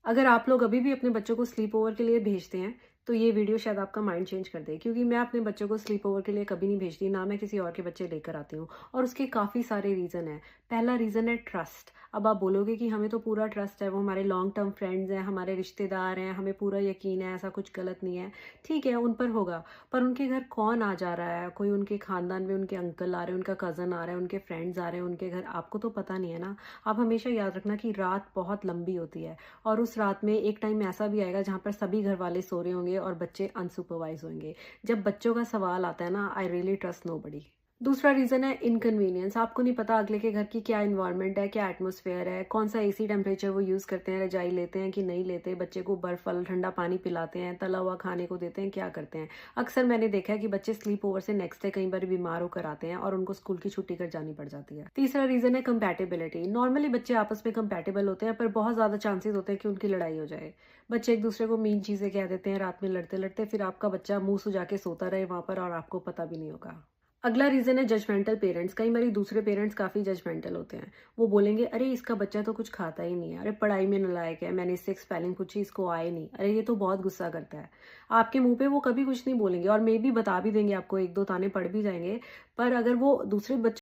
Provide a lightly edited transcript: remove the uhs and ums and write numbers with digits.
अगर आप लोग अभी भी अपने बच्चों को स्लीप ओवर के लिए भेजते हैं, तो ये वीडियो शायद आपका माइंड चेंज कर दे, क्योंकि मैं अपने बच्चों को स्लीप ओवर के लिए कभी नहीं भेजती, ना मैं किसी और के बच्चे लेकर आती हूँ। और उसके काफ़ी सारे रीज़न हैं। पहला रीज़न है ट्रस्ट। अब आप बोलोगे कि हमें तो पूरा ट्रस्ट है, वो हमारे लॉन्ग टर्म फ्रेंड्स हैं, हमारे रिश्तेदार हैं, हमें पूरा यकीन है, ऐसा कुछ गलत नहीं है। ठीक है, उन पर होगा, पर उनके घर कौन आ जा रहा है? कोई उनके खानदान में उनके अंकल आ रहे हैं, उनका कज़न आ रहा है, उनके फ्रेंड्स आ रहे हैं उनके घर, आपको तो पता नहीं है ना। आप हमेशा याद रखना कि रात बहुत लंबी होती है, और उस रात में एक टाइम ऐसा भी आएगा जहाँ पर सभी घर वाले सो रहे होंगे और बच्चे अनसुपरवाइज होंगे। जब बच्चों का सवाल आता है ना, आई रियली ट्रस्ट नोबडी। दूसरा रीज़न है इनकन्वीनियंस। आपको नहीं पता अगले के घर की क्या इन्वायरमेंट है, क्या एटमॉस्फेयर है, कौन सा एसी टेम्परेचर वो यूज़ करते हैं, रजाई लेते हैं कि नहीं लेते, बच्चे को बर्फ़ वाला ठंडा पानी पिलाते हैं, तला हुआ खाने को देते हैं, क्या करते हैं। अक्सर मैंने देखा है कि बच्चे स्लीप ओवर से नेक्स्ट डे कई बार बीमार होकर आते हैं और उनको स्कूल की छुट्टी कर जानी पड़ जाती है। तीसरा रीज़न है कंपैटिबिलिटी। नॉर्मली बच्चे आपस में कंपैटिबल होते हैं, पर बहुत ज़्यादा चांसेस होते हैं कि उनकी लड़ाई हो जाए। बच्चे एक दूसरे को मीन चीज़ें कह देते हैं रात में लड़ते लड़ते, फिर आपका बच्चा मुंह सुजा के सोता रहे वहां पर और आपको पता भी नहीं होगा। अगला रीज़न है जजमेंटल पेरेंट्स। कई बारी दूसरे पेरेंट्स काफ़ी जजमेंटल होते हैं। वो बोलेंगे, अरे इसका बच्चा तो कुछ खाता ही नहीं है, अरे पढ़ाई में नालायक है, मैंने इससे स्पेलिंग पूछी इसको आए नहीं, अरे ये तो बहुत गुस्सा करता है। आपके मुंह पे वो कभी कुछ नहीं बोलेंगे और मे बी बता भी देंगे आपको, एक दो ताने पड़ भी जाएंगे। पर अगर वो दूसरे बच्चे